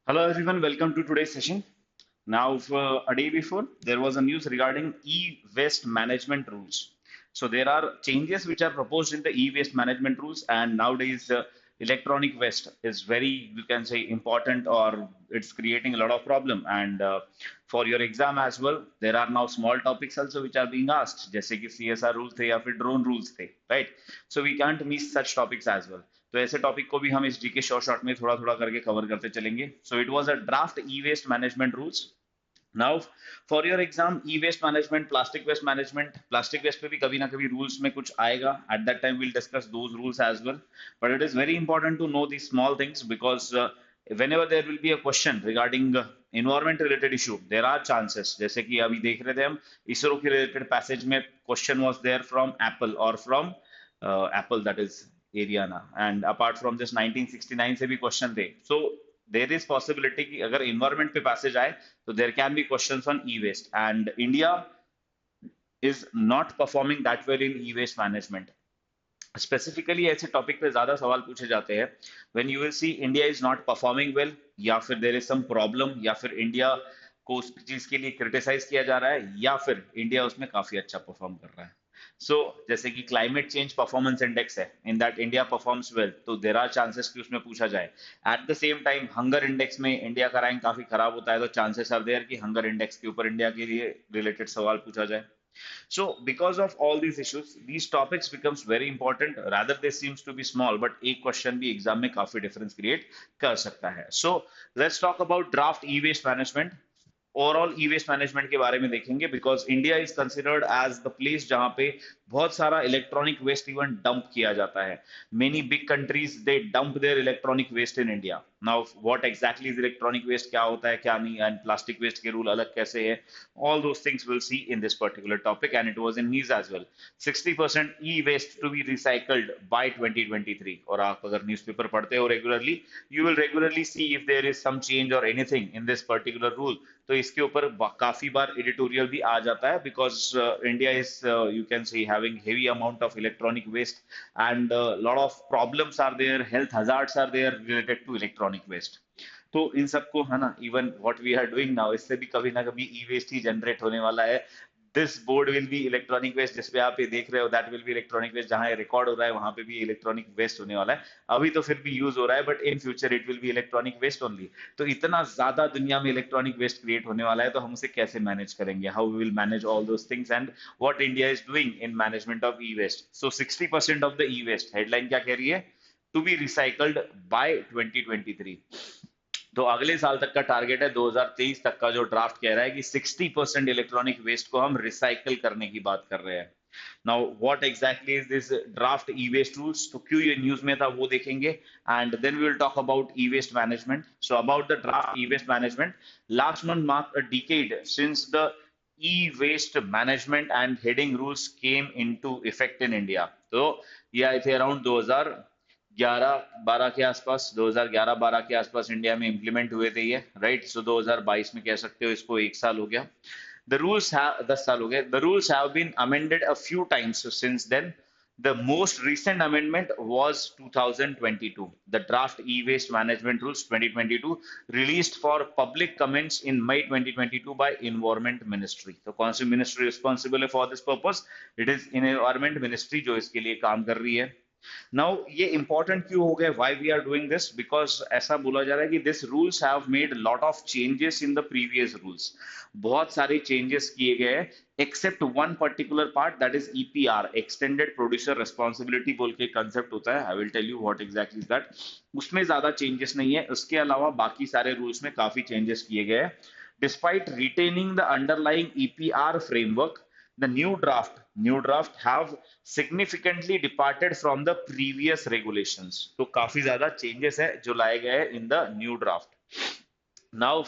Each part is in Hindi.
Hello everyone, welcome to today's session. Now, for a day before, there was a news regarding e-waste management rules. So there are changes which are proposed in the e-waste management rules, and nowadays electronic waste is very, you can say, important, or it's creating a lot of problem. And for your exam as well, there are now small topics also which are being asked, जैसे कि CSR rules थे या फिर drone rules थे, right? So we can't miss such topics as well. तो ऐसे टॉपिक को भी हम इस जीके शॉर्ट शॉर्ट में थोड़ा थोड़ा करके कवर करते चलेंगे. So it was a draft e waste management rules. Now for your exam e waste management, plastic waste पे भी कभी ना कभी रूल्स में कुछ आएगा. At that time will discuss those rules as well. But it is very important to know the small things because whenever there will be a question regarding environment related issue, there are chances, जैसे कि अभी देख रहे थे हम इसरो के रिलेटेड पैसेज में question was there from APPLE और from APPLE, that is Ariane, and apart from this 1969 से भी क्वेश्चन थे. सो देर इज पॉसिबिलिटी कि अगर इन्वायरमेंट पे पैसेज आए तो there can be questions on e waste, and India is not performing that well in e waste management. Specifically ऐसे टॉपिक पे ज्यादा सवाल पूछे जाते हैं when you will see India is not performing well, या फिर देर इज सम प्रॉब्लम, या फिर इंडिया को उस चीज के लिए क्रिटिसाइज किया जा रहा है, या फिर इंडिया उसमें काफी अच्छा परफॉर्म कर रहा है. सो जैसे कि क्लाइमेट चेंज परफॉर्मेंस इंडेक्स है, in that India performs well, तो देर आर चांसेस कि उसमें पूछा जाए. At the same time hunger index में इंडिया का रैंक काफी खराब होता है, तो चांसेस आर देयर कि हंगर इंडेक्स के ऊपर इंडिया के लिए रिलेटेड सवाल पूछा जाए. So, because of all these issues, these topics becomes very important. Rather, they seems to be small, but एक question भी exam में काफी difference create कर सकता है. So, let's talk about draft e-waste management. Overall e waste management के बारे में देखेंगे because India is considered as the place जहां पे बहुत सारा इलेक्ट्रॉनिक वेस्ट इवन डंप किया जाता है. Many big countries they dump their electronic waste in India. Now what exactly is electronic waste, क्या होता है क्या नहीं, एंड प्लास्टिक वेस्ट के रूल अलग कैसे है, all those things we'll see in this particular topic, and it was in news as well. 60% e-waste to be recycled by 2023. और आप अगर न्यूज़पेपर पढ़ते हो regularly, you will regularly see if there is some change or anything in this particular rule. तो इसके ऊपर काफी बार एडिटोरियल भी आ जाता है because India is, you can see, having heavy amount of electronic waste, and lot of problems are there, health hazards are there related to electronic waste. तो इन सबको है ना, even what we are doing now, इससे भी कभी ना कभी ई वेस्ट ही जनरेट होने वाला है. This board will be electronic waste, जिसपे आप ये देख रहे हो, that will be electronic waste. जहां रिकॉर्ड हो रहा है वहां पे भी इलेक्ट्रॉनिक वेस्ट होने वाला है. अभी तो फिर भी यूज हो रहा है, but in future it will be electronic waste only. तो इतना ज्यादा दुनिया में इलेक्ट्रॉनिक वेस्ट क्रिएट होने वाला है, तो हम उसे कैसे मैनेज करेंगे, how we will manage all those things, and what India is doing in management of e waste. So 60% of the e waste, headline क्या कह रही है, टू बी रिसाइकल्ड बाय 2023. तो अगले साल तक का टारगेट है, 2023 तक का जो ड्राफ्ट कह रहा है कि 60% इलेक्ट्रॉनिक वेस्ट को हम रिसाइकल करने की बात कर रहे हैं. Now what exactly is this draft e waste rules, तो क्यों ये न्यूज में था वो देखेंगे, and then we will talk about e waste management. So about the draft e waste management, last month mark a decade since the e-waste management and heading rules came into effect in India. तो ये आए थे अराउंड 2011-12 के आसपास, 2011-12 के आसपास इंडिया में इंप्लीमेंट हुए थे ये, राइट. सो 2022 में कह सकते हो इसको एक साल हो गया. द रूल्स हैव 10 साल हो गए. The rules have been amended a few times since then. The most recent amendment was 2022, the draft e-waste management rules 2022, released for public comments in May 2022 by Environment Ministry. तो कौन सी मिनिस्ट्री रिस्पॉन्सिबल है for this purpose, it is environment ministry जो इसके लिए काम कर रही है. नाउ ये इंपॉर्टेंट क्यों हो गया, why we are doing this, because ऐसा बोला जा रहा है कि this rules have made lot of changes in the previous rules. बहुत सारे चेंजेस किए गए हैं, except one particular part, that is EPR, extended producer responsibility बोल के कंसेप्ट होता है. I will tell you what exactly is that. उसमें ज्यादा चेंजेस नहीं है, उसके अलावा बाकी सारे रूल्स में काफी चेंजेस किए गए हैं. Despite retaining the underlying EPR framework, the new draft have significantly departed from the previous regulations. तो काफी ज्यादा चेंजेस है जो लाए गए हैं in the new draft. Now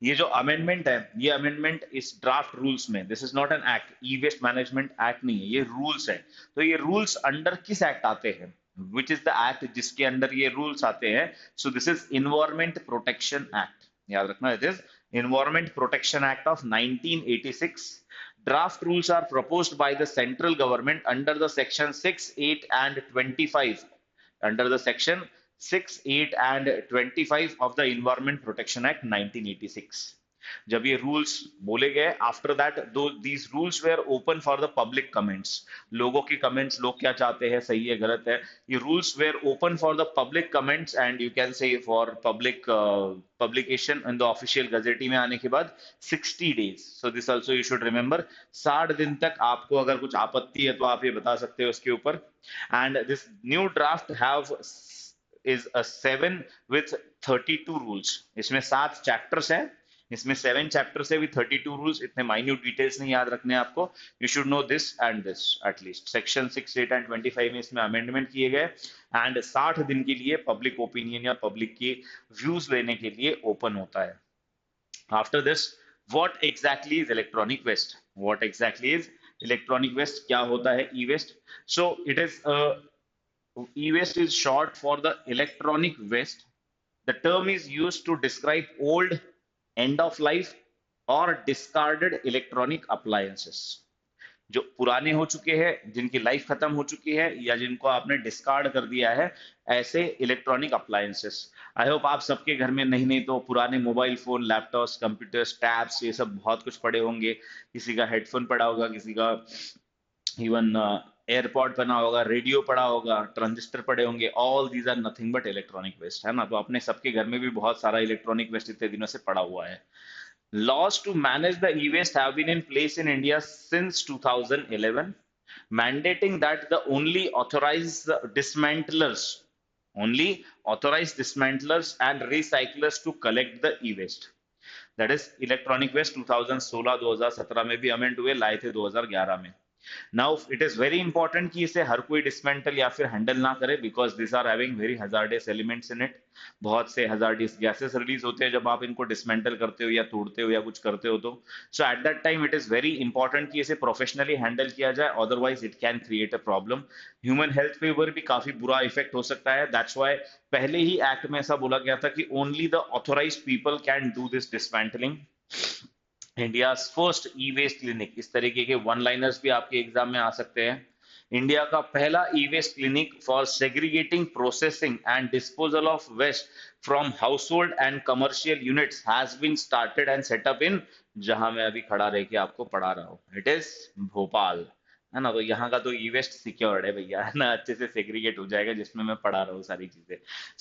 ये जो अमेंडमेंट है, ये अमेंडमेंट इस ड्राफ्ट रूल्स में, this is not an act, e waste management act नहीं है, ये रूल्स है. तो ये रूल्स अंडर किस एक्ट आते हैं, विच इज द एक्ट जिसके अंदर ये रूल्स आते हैं. सो this is environment protection act, याद रखना, it is environment protection act of 1986. Draft rules are proposed by the central government under the section 6, 8 and 25, under the section 6, 8 and 25 of the Environment Protection Act 1986. जब ये रूल्स बोले गए, after that though these rules were open for the public comments, लोगों के कमेंट्स, लोग क्या चाहते हैं, सही है गलत है, ये rules were open for the public comments and you can say for public publication in the official gazette में आने के बाद 60 days, so this also you should remember, 60 दिन तक आपको अगर कुछ आपत्ति है तो आप ये बता सकते हो उसके ऊपर। And this new draft have is a 7 with 32 rules, इसमें 7 चैप्टर्स हैं, इसमें 7 चैप्टर्स है विद 32 रूल्स, इतने माइन्यूट डिटेल्स नहीं याद रखने आपको, you should know this and this at least. Section 6, 8 and 25 में इसमें अमेंडमेंट किए गए एंड 60 दिन के लिए पब्लिक ओपिनियन या पब्लिक के व्यूज लेने के लिए ओपन होता है। After this, what exactly is electronic waste, what exactly is electronic waste, क्या होता है e waste? So it is e-waste is short for the electronic waste. The term is used to describe old, end of life or discarded electronic appliances. जो पुराने हो चुके हैं, जिनकी लाइफ खत्म हो चुकी है या जिनको आपने डिस्कार्ड कर दिया है, ऐसे इलेक्ट्रॉनिक अप्लायंसेस। आई होप आप सबके घर में नहीं नहीं तो पुराने mobile phone, laptops, computers, tabs, ये सब बहुत कुछ पड़े होंगे, किसी का हेडफोन पड़ा होगा, किसी का इवन एयरपॉड बना होगा, रेडियो पड़ा होगा, ट्रांजिस्टर पड़े होंगे, all these are nothing but electronic waste, है ना? तो अपने सबके घर में भी बहुत सारा इलेक्ट्रॉनिक वेस्ट इतने दिनों से पड़ा हुआ है। Laws to manage the e-waste have been in place in India since 2011, mandating that the only authorized dismantlers and recyclers to collect the e-waste. That is electronic waste 2016-2017 में भी अमेंड हुए, लाए थे 2011 में। Now it is very important कि इसे हर कोई डिसमेंटल या फिर हैंडल ना करे, because this are having very hazardous elements in it. बहुत से हजार्डियस गैसेस रिलीज होते हैं जब आप इनको डिसमेंटल करते हो या तोड़ते हो या कुछ करते हो, तो so at that time it is very important कि इसे प्रोफेशनली हैंडल किया जाए, otherwise it can create a problem. Human health पे ऊपर भी काफी बुरा इफेक्ट हो सकता है। दैट्स व्हाई पहले ही एक्ट में ऐसा बोला गया था कि only the authorized people can do this dismantling. India first e waste clinic, इस तरीके के वन लाइनर्स भी आपके एग्जाम में आ सकते हैं। इंडिया का पहला e waste clinic for segregating, processing and disposal of waste from household and commercial units has been started and set up in, जहां मैं अभी खड़ा रह के आपको पढ़ा रहा हूँ, इट इज भोपाल, है ना? तो यहाँ का तो ई वेस्ट सिक्योर्ड है भैया, है ना? अच्छे से सेग्रीगेट हो जाएगा, जिसमें मैं पढ़ा रहा हूँ सारी चीजें।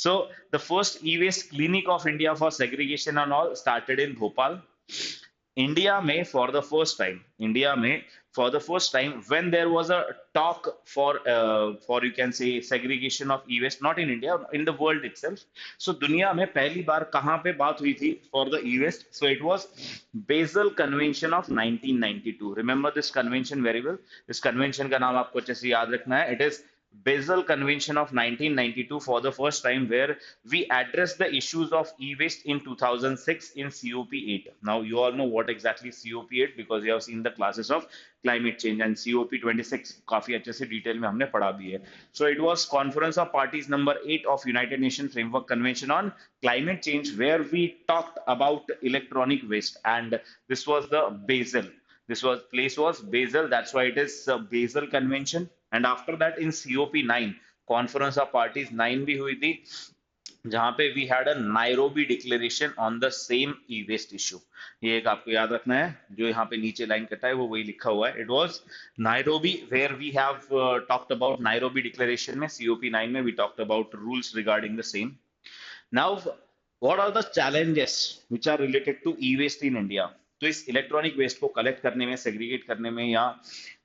So the first e waste clinic of India for segregation and all started in Bhopal. India may for the first time, India may for the first time, when there was a talk for you can say segregation of e-waste, not in India, in the world itself. So दुनिया में पहली बार कहाँ पे बात हुई थी for the e-waste? So it was Basel Convention of 1992. Remember this convention very well. इस convention का नाम आपको अच्छे से याद रखना है. It is Basel Convention of 1992 for the first time, where we addressed the issues of e-waste in 2006 in COP8. Now you all know what exactly COP8 because you have seen the classes of climate change, and COP26 काफी अच्छे से डिटेल में हमने पढ़ा भी है. So it was Conference of Parties number 8 of United Nations Framework Convention on Climate Change, where we talked about electronic waste, and this was the Basel. This was place was Basel. That's why it is Basel Convention. And after that in COP9, Conference of Parties 9 भी हुई थी, जहां पे we had a Nairobi declaration on the same e waste issue. ये एक आपको याद रखना है, जो यहाँ पे नीचे लाइन कटा है वो वही लिखा हुआ है। It was Nairobi where we have talked about Nairobi declaration में, सीओपी 9 में we talked about rules regarding the same. Now what are the challenges which are related to e waste in India? तो इस इलेक्ट्रॉनिक वेस्ट को कलेक्ट करने में, सेग्रीगेट करने में या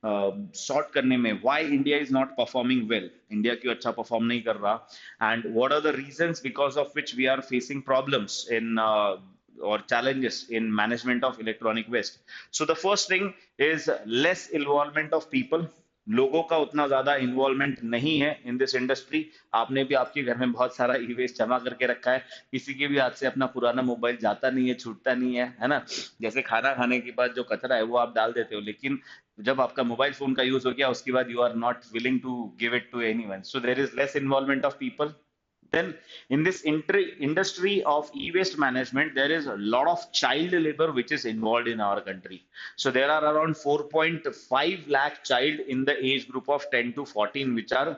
सॉर्ट करने में, why India is not performing well, India क्यों अच्छा परफॉर्म नहीं कर रहा, and what are the reasons because of which we are facing problems in or challenges in management of electronic waste. So the first thing is less involvement of people. लोगों का उतना ज्यादा इन्वॉल्वमेंट नहीं है इन दिस इंडस्ट्री। आपने भी आपके घर में बहुत सारा ई वेस्ट जमा करके रखा है, किसी के भी हाथ से अपना पुराना मोबाइल जाता नहीं है, छूटता नहीं है ना? जैसे खाना खाने के बाद जो कचरा है वो आप डाल देते हो, लेकिन जब आपका मोबाइल फोन का यूज हो गया उसके बाद you are not willing to give it to anyone, so there is less involvement of people. Then in this industry of e-waste management, there is a lot of child labor which is involved in our country. So there are around 4.5 lakh child in the age group of 10 to 14 which are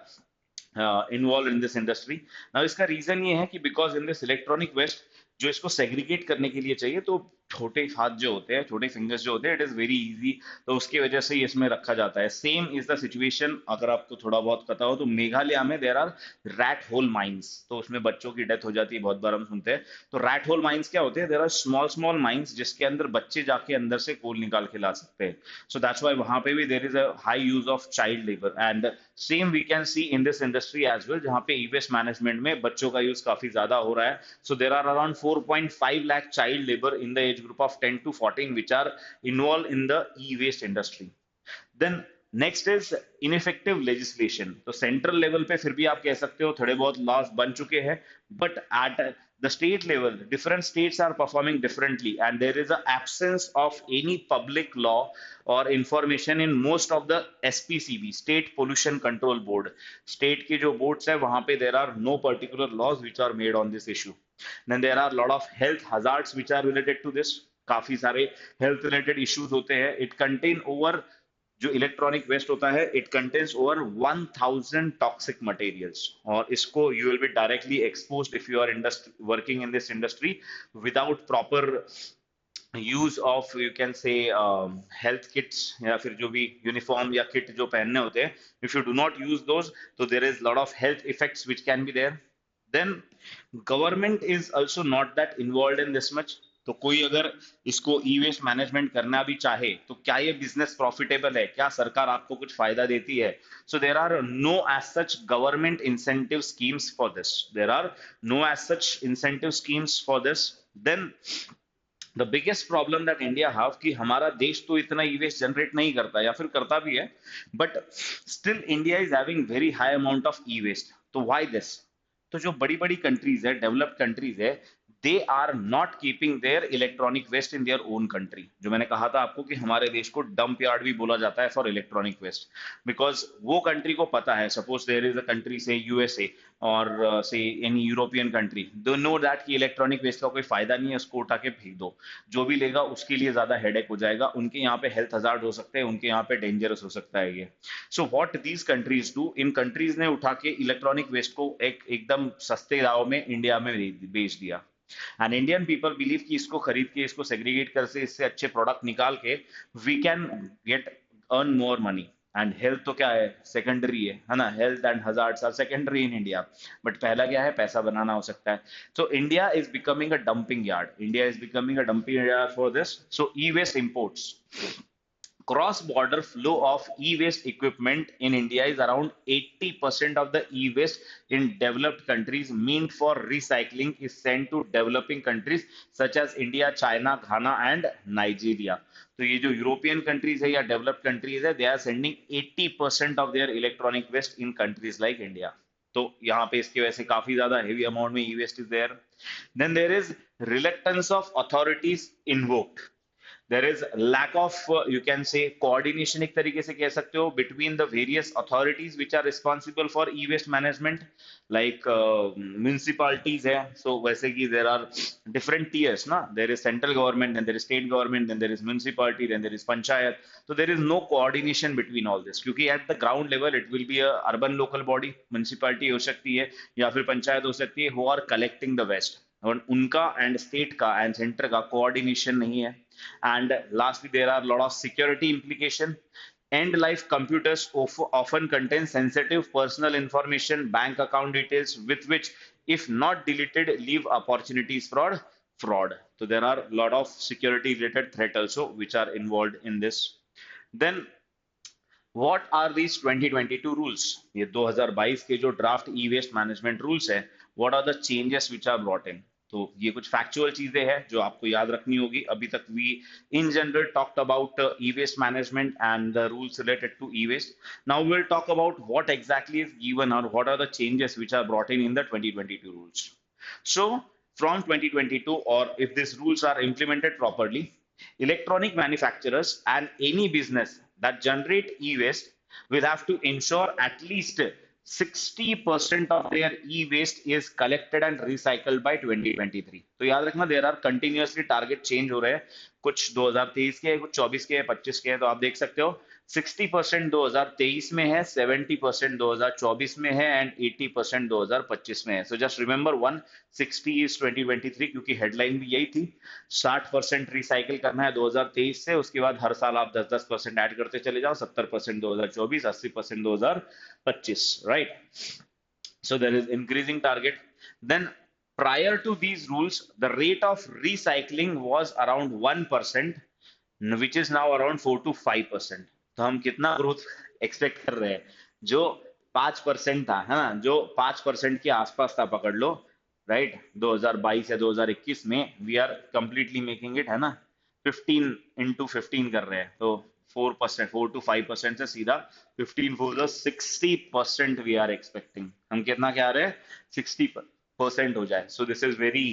involve in this industry. Now इसका रीजन ये है कि because in this electronic waste जो इसको सेग्रीगेट करने के लिए चाहिए, तो छोटे हाथ जो होते हैं, छोटे फिंगर्स जो होते हैं, इट इज वेरी इजी, तो उसकी वजह से ही इसमें रखा जाता है। सेम इज द सिचुएशन, अगर आपको थोड़ा बहुत पता हो तो मेघालय में there are rat hole mines, तो उसमें बच्चों की डेथ हो जाती है, बहुत बार हम सुनते हैं। तो रैट होल माइंस क्या होते हैं? There are small small mines जिसके अंदर बच्चे जाके अंदर से कोल निकाल के ला सकते हैं। सो दैट्स वाई वहां पे भी there is a high use of child labour, and same we can see in this industry as well, जहां पे ई वेस्ट मैनेजमेंट में बच्चों का यूज काफी ज्यादा हो रहा है। So there are around 4.5 lakh child labor in the age group of 10 to 14 which are involved in the e-waste industry. Then next is ineffective legislation. तो सेंट्रल लेवल पे फिर भी आप कह सकते हो थोड़े बहुत लॉस बन चुके हैं, but at the state level different states are performing differently, and there is a absence of any public law और information in most of the SPCB, state pollution control board. State के जो बोर्ड्स है वहां पे there are no particular laws which are made on this issue. Then there are lot of health hazards which are related to this. काफी सारे हेल्थ रिलेटेड इश्यूज होते हैं। इट कंटेन ओवर, जो इलेक्ट्रॉनिक वेस्ट होता है, it contains over 1000 toxic materials, और इसको you will be directly exposed if you are working in this industry without proper use of, you can say, health kits, या फिर जो भी यूनिफॉर्म या किट जो पहनने होते हैं, if you do not use those, तो there is lot of health effects which can be there. Then government is also not that involve in this much. तो कोई अगर इसको ई वेस्ट मैनेजमेंट करना भी चाहे तो क्या ये बिजनेस प्रॉफिटेबल है, क्या सरकार आपको कुछ फायदा देती है? So there are no as such government incentive schemes for this, there are no as such incentive schemes for this. Then the biggest problem that India have कि हमारा देश तो इतना ई वेस्ट जनरेट नहीं करता, या फिर करता भी है, but still India is having very high amount of e waste. तो व्हाई दिस? तो जो बड़ी बड़ी कंट्रीज है, डेवलप्ड कंट्रीज है, they are not keeping their electronic waste in their own country. जो मैंने कहा था आपको कि हमारे देश को डंप यार्ड भी बोला जाता है फॉर इलेक्ट्रॉनिक वेस्ट, बिकॉज वो कंट्री को पता है, suppose there is a country say USA और say any European country, they know that कि इलेक्ट्रॉनिक वेस्ट का कोई फायदा नहीं है, उसको उठा के फेंक दो। जो भी लेगा उसके लिए ज्यादा हेडेक हो जाएगा, उनके यहाँ पे हेल्थ हजार्ड हो सकते हैं, उनके यहाँ पे डेंजरस हो सकता है ये। So what these countries do, in countries ने उठा के इलेक्ट्रॉनिक वेस्ट को एक एकदम सस्ते दाव में इंडिया में बेच दिया, एंड इंडियन पीपल बिलीव कि इसको खरीद के, इसको सेग्रीगेट कर से, इससे अच्छे प्रोडक्ट निकाल के we can get earn more money. And health तो क्या है, सेकेंडरी है ना, health and hazards are secondary in India, but पहला क्या है, पैसा बनाना हो सकता है। So India is becoming a dumping yard, India is becoming a dumping yard for this. So e waste imports, cross-border flow of e-waste equipment in India is around 80% of the e-waste in developed countries meant for recycling is sent to developing countries such as India, China, Ghana and Nigeria. तो ये जो यूरोपियन कंट्रीज है या डेवलप्ड कंट्रीज है, they are sending 80% of their electronic waste in countries like India. तो यहाँ पे इसकी वजह से काफी ज्यादा हेवी अमाउंट में e waste is there. Then there is reluctance of authorities invoked, there is lack of, you can say, coordination एक तरीके से कह सकते हो, between the various authorities which are responsible for e-waste management, like municipalities है, so वैसे कि there are different tiers ना, there is central government, then there is state government, then there is municipality, then there is panchayat, so there is no coordination between all this, क्योंकि at the ground level it will be a urban local body, municipality हो सकती है या फिर पंचायत हो सकती है, who are collecting the waste, और उनका एंड स्टेट का एंड सेंटर का कोऑर्डिनेशन नहीं है। And lastly, there are a lot of security implication. End life computers often contain sensitive personal information, bank account details, with which, if not deleted, leave opportunities for fraud. So there are a lot of security related threat also which are involved in this. Then what are these 2022 rules? ये 2022 के जो draft e waste management rules है, what are the changes which are brought in? तो ये कुछ फैक्चुअल चीजें हैं जो आपको याद रखनी होगी। अभी तक we in general talked about e waste management and the rules related to e waste. Now will talk about what exactly is given और what are the changes which are brought in the 2022 rules. So from 2022, or if these rules are implemented properly, electronic manufacturers and any business that generate e-waste will have to ensure at least 60% of their e-waste is collected and recycled by 2023। तो याद रखना there are continuously target change हो रहे हैं, कुछ 2023 के, कुछ 24 के, 25 के, तो आप देख सकते हो 60% 2023 में है, 70% 2024 में है एंड 80% 2025 में है। सो जस्ट रिमेंबर 160 इज 2023, क्योंकि हेडलाइन भी यही थी। 60% रिसाइकिल करना है 2023 से, उसके बाद हर साल आप 10-10% ऐड करते चले जाओ, 70% 2024, 80% 2025, right? So there is increasing target. Then prior to these rules, the rate of recycling was around 1%, which is now around 4 to 5%. तो हम कितना ग्रोथ एक्सपेक्ट कर रहे हैं? जो 5% था, है ना, जो 5% के आसपास था, पकड़ लो, राइट? 2022 या 2021 में we are completely making it, है ना, 15 into 15 कर रहे हैं, तो 4%, 4 to 5% से सीधा 15 for the 60% we are expecting. हम कितना क्या रहे हैं? 60% हो जाए। So this is very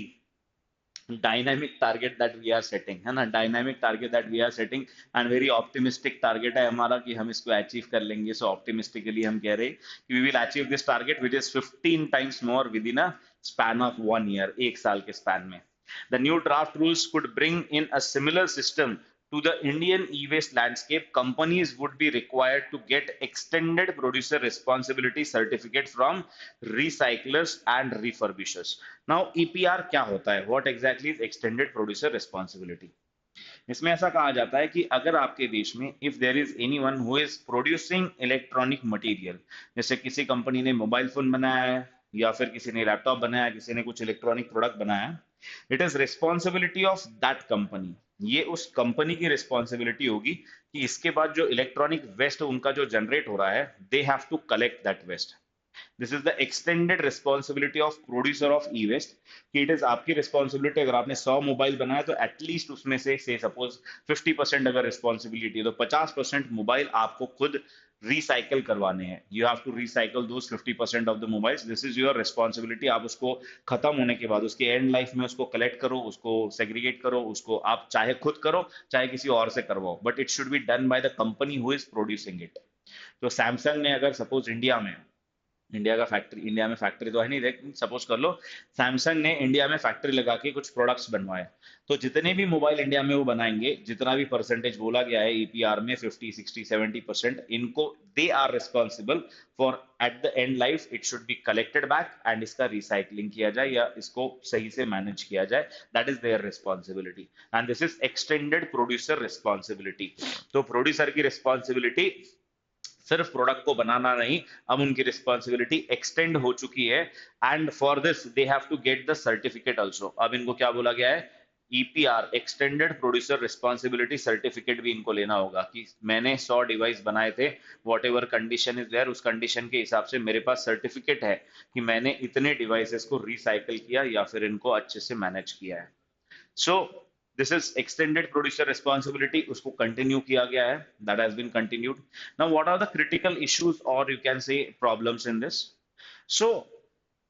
dynamic target that we are setting, है ना, dynamic target that we are setting and very optimistic target है हमारा कि हम इसको अचीव कर लेंगे। सो ऑप्टिमिस्टिकली हम कह रहे हैं कि we will achieve this target which is 15 times more with in a span of 1 year, एक साल के स्पैन में। The new draft rules could bring in a similar system to the Indian e-waste landscape. Companies would be required to get extended producer responsibility certificate from recyclers and refurbishers. Now, EPR क्या होता है? What exactly is extended producer responsibility? इसमें ऐसा कहा जाता है कि अगर आपके देश में if there is anyone who is producing electronic material, जैसे किसी कंपनी ने मोबाइल फोन बनाया है या फिर किसी ने लैपटॉप बनाया, किसी ने कुछ इलेक्ट्रॉनिक प्रोडक्ट बनाया, it is responsibility of that company, ये उस कंपनी की रिस्पॉन्सिबिलिटी होगी कि इसके बाद जो इलेक्ट्रॉनिक वेस्ट उनका जो जनरेट हो रहा है, they have to collect that waste. This is the extended responsibility of producer of e waste, कि इट इज आपकी रिस्पॉन्सिबिलिटी, अगर आपने 100 मोबाइल बनाया तो एटलीस्ट उसमें से सपोज 50% अगर रिस्पॉन्सिबिलिटी है, तो 50% मोबाइल आपको खुद रिसाइकल करवाने हैं। You have to recycle those 50% of the mobiles, this is your responsibility. आप उसको खत्म होने के बाद उसके एंड लाइफ में उसको कलेक्ट करो, उसको सेग्रीगेट करो, उसको आप चाहे खुद करो चाहे किसी और से करवाओ, but it should be done by the company who is producing it. तो सैमसंग ने अगर सपोज इंडिया में फैक्ट्री तो है नहीं, लेकिन सपोज कर लो सैमसंग ने इंडिया में फैक्ट्री लगा के कुछ प्रोडक्ट्स बनवाए, तो जितने भी मोबाइल इंडिया में वो बनाएंगे, जितना भी परसेंटेज बोला गया है ईपीआर में 50, 60, 70%, इनको they are responsible for at the end life it should be collected back and इसका रिसाइकलिंग किया जाए या इसको सही से मैनेज किया जाए। That is their responsibility and this is extended producer responsibility. तो प्रोड्यूसर की रिस्पॉन्सिबिलिटी सिर्फ प्रोडक्ट को बनाना नहीं, अब उनकी रिस्पॉन्सिबिलिटी एक्सटेंड हो चुकी है and for this they have to get the certificate also. अब इनको क्या बोला गया है? EPR, extended producer responsibility certificate भी इनको लेना होगा कि मैंने 100 डिवाइस बनाए थे, whatever condition is there, उस कंडीशन के हिसाब से मेरे पास सर्टिफिकेट है कि मैंने इतने डिवाइसेस को रिसाइकल किया या फिर इनको अच्छे से मैनेज किया है। So this is extended producer responsibility, उसको कंटिन्यू किया गया है, that has been continued. Now what are the critical issues और you can say problems in this? So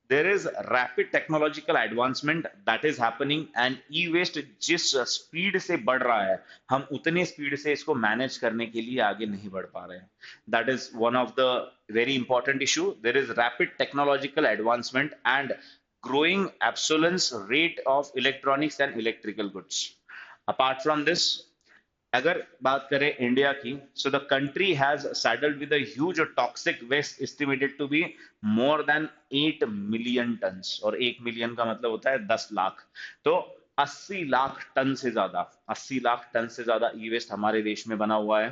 there is rapid technological advancement that is happening and e-waste जिस स्पीड से बढ़ रहा है, हम उतने स्पीड से इसको मैनेज करने के लिए आगे नहीं बढ़ पा रहे हैं। That is one of the very important issue. There is rapid technological advancement and growing obsolescence rate of electronics and electrical goods. Apart from this, अगर बात करें इंडिया की, so the country has saddled with a huge toxic waste estimated to be more than 8 million tons, और 1 मिलियन का मतलब होता है 10 लाख, तो 80 लाख टन से ज्यादा, 80 लाख टन से ज्यादा ई वेस्ट हमारे देश में बना हुआ है।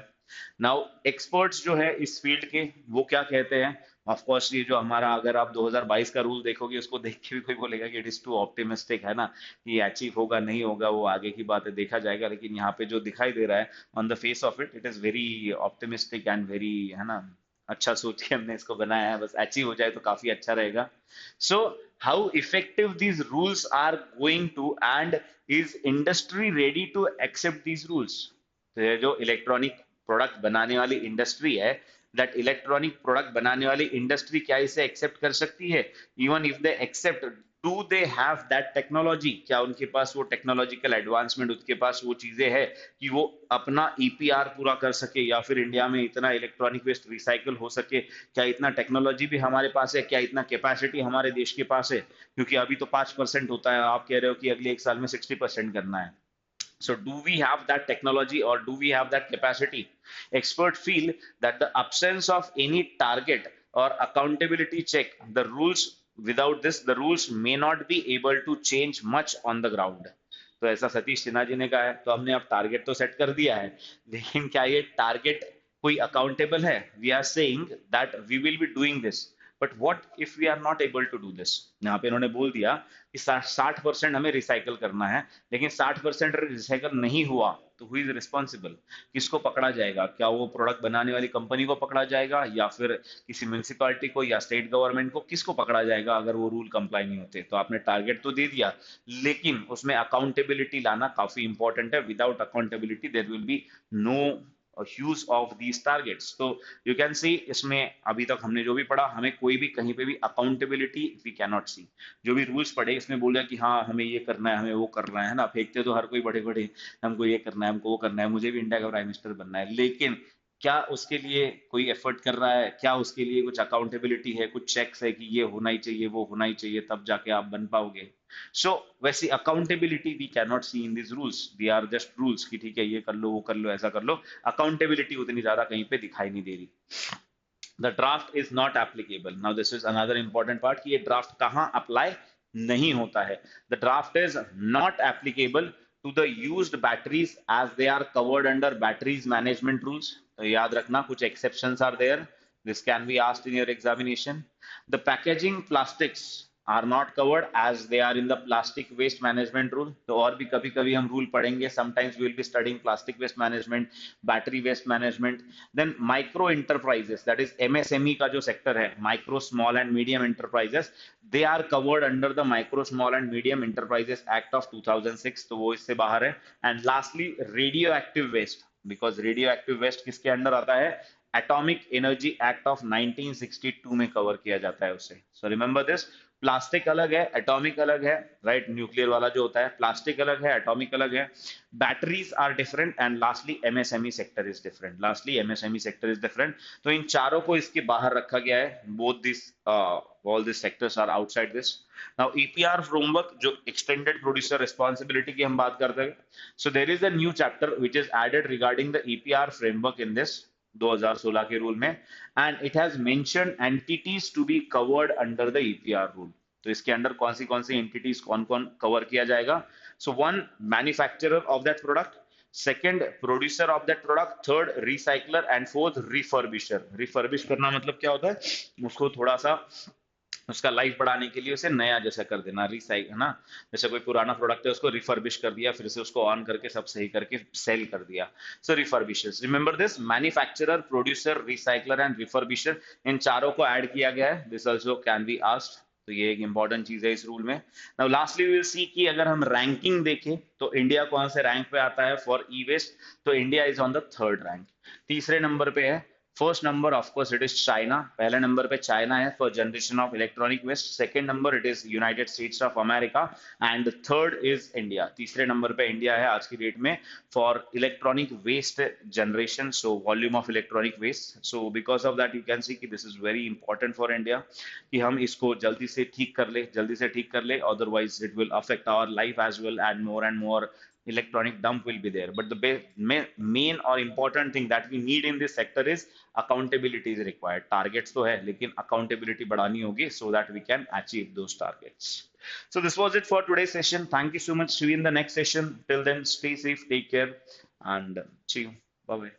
नाउ एक्सपर्ट्स जो है इस फील्ड के, वो क्या कहते हैं? ऑफ कोर्स ये जो हमारा, अगर आप 2022 का रूल देखोगे, उसको देख के भी कोई बोलेगा कि इट इज टू ऑप्टिमिस्टिक, है ना, ये अचीव होगा नहीं होगा वो आगे की बात है, देखा जाएगा। लेकिन यहाँ पे जो दिखाई दे रहा है on the face of it, it is very optimistic and very, है ना, अच्छा सोच के हमने इसको बनाया है, बस अचीव हो जाए तो काफी अच्छा रहेगा। So how effective these rules are going to and is industry ready to accept these rules? तो ये जो इलेक्ट्रॉनिक प्रोडक्ट बनाने वाली इंडस्ट्री है, दैट इलेक्ट्रॉनिक प्रोडक्ट बनाने वाली इंडस्ट्री क्या इसे एक्सेप्ट कर सकती है? Even if they accept, do they have that technology? क्या उनके पास वो टेक्नोलॉजिकल एडवांसमेंट, उनके पास वो चीजें हैं कि वो अपना ईपीआर पूरा कर सके, या फिर इंडिया में इतना इलेक्ट्रॉनिक वेस्ट रिसाइकल हो सके? क्या इतना टेक्नोलॉजी भी हमारे पास है? क्या इतना कैपेसिटी हमारे देश के पास है? क्योंकि अभी तो 5% होता है, आप कह रहे हो कि अगले एक साल में 60% करना है। So do we have that technology or do we have that capacity? Experts feel that the absence of any target or accountability check, the rules, without this, the rules may not be able to change much on the ground. तो ऐसा सतीश सिन्हा जी ने कहा है। तो हमने अब टारगेट तो सेट कर दिया है, लेकिन क्या ये टारगेट कोई अकाउंटेबल है? We are saying that we will be doing this, but what if we are not able to do this? यहाँ पे इन्होंने बोल दिया कि 60% हमें रिसाइकल करना है, लेकिन 60% रिसाइकल नहीं हुआ तो हु इज रिस्पॉन्सिबल? किसको पकड़ा जाएगा? क्या वो प्रोडक्ट बनाने वाली कंपनी को पकड़ा जाएगा, या फिर किसी म्यूनिसिपैलिटी को या स्टेट गवर्नमेंट को? किसको पकड़ा जाएगा अगर वो रूल कंप्लाई नहीं होते? तो आपने टारगेट तो दे दिया, लेकिन उसमें अकाउंटेबिलिटी लाना काफी इंपॉर्टेंट है। Without accountability there will be no use of these targets. तो यू कैन सी, इसमें अभी तक हमने जो भी पढ़ा, हमें कोई भी कहीं पे भी अकाउंटेबिलिटी वी कैन नॉट सी। जो भी रूल्स पढ़े इसमें बोल दिया कि हाँ हमें ये करना है, हमें वो करना है ना, फेंकते तो हर कोई बड़े बड़े, हमको ये करना है, हमको वो करना है, मुझे भी इंडिया का प्राइम मिनिस्टर बनना है, लेकिन क्या उसके लिए कोई एफर्ट कर रहा है? क्या उसके लिए कुछ अकाउंटेबिलिटी है, कुछ चेक्स है कि ये होना ही चाहिए, वो होना ही चाहिए, तब जाके आप बन पाओगे? सो वैसी accountability we can not see in this rules, they are just rules कि ठीक है ये कर लो, वो कर लो, ऐसा कर लो। अकाउंटेबिलिटी उतनी ज्यादा कहीं पे दिखाई नहीं दे रही। The draft is not applicable. Now this is another important part कि ये ड्राफ्ट कहाँ अप्लाई नहीं होता है। The draft is not applicable to the used batteries as they are covered under batteries management rules. तो याद रखना कुछ exceptions are there. This can be asked in your examination. The packaging plastics are not covered as they are in the plastic waste management rule. तो और भी कभी कभी हम रूल पढ़ेंगे. Sometimes we will be studying plastic waste management, battery waste management. Then micro enterprises, that is MSME का जो sector है, micro, small and medium enterprises, they are covered under the Micro, Small and Medium Enterprises Act of 2006. तो वो इससे बाहर है. And lastly, radioactive waste, because radioactive waste किसके अंडर आता है? एटॉमिक एनर्जी एक्ट ऑफ 1962 में कवर किया जाता है उसे. सो रिमेंबर दिस, प्लास्टिक अलग है, एटॉमिक अलग है, राइट? न्यूक्लियर वाला जो होता है, प्लास्टिक अलग है, एटॉमिक अलग है, batteries are different, and lastly MSME sector is different. Lastly MSME sector is different. तो इन चारों को इसके बाहर रखा गया है. Both this all these sectors are outside this. Now EPR framework, जो extended producer responsibility की हम बात करते हैं, so there is a new chapter which is added regarding the EPR framework in this 2016 के रूल में, and it has mentioned entities to be covered under the EPR rule. तो इसके अंडर कौन सी एंटिटीज कौन कौन कवर किया जाएगा? So one, manufacturer of that product, second producer of that product, third recycler, and fourth refurbisher. Refurbish करना मतलब क्या होता है? उसको थोड़ा सा उसका लाइफ बढ़ाने के लिए उसे नया जैसा कर देना, रिसाइक है ना. जैसे कोई पुराना प्रोडक्ट है उसको रिफर्बिश कर दिया, फिर से उसको ऑन करके सब सही करके सेल कर दिया. So refurbishers, remember this, manufacturer, producer, recycler and refurbisher, इन चारों को ऐड किया गया है. This also can be asked. तो ये एक इंपॉर्टेंट चीज है इस रूल में. Now lastly we will see कि अगर हम रैंकिंग देखें तो इंडिया कौन से रैंक पे आता है फॉर ई वेस्ट. तो India is on the third rank, तीसरे नंबर पे है. First number of course it is China. पहले नंबर पे चाइना है for generation of electronic waste. Second number it is United States of America, and third is India. तीसरे नंबर पे इंडिया है आज की डेट में for electronic waste generation, so volume of electronic waste. So because of that you can see कि this is very important for India कि हम इसको जल्दी से ठीक कर ले, otherwise it will affect our life as well, and more electronic dump will be there. But the main or important thing that we need in this sector is accountability is required. Targets तो है, लेकिन accountability बढ़ानी होगी so that we can achieve those targets. So this was it for today's session. Thank you so much. See you in the next session. Till then, stay safe, take care, and see you. Bye bye.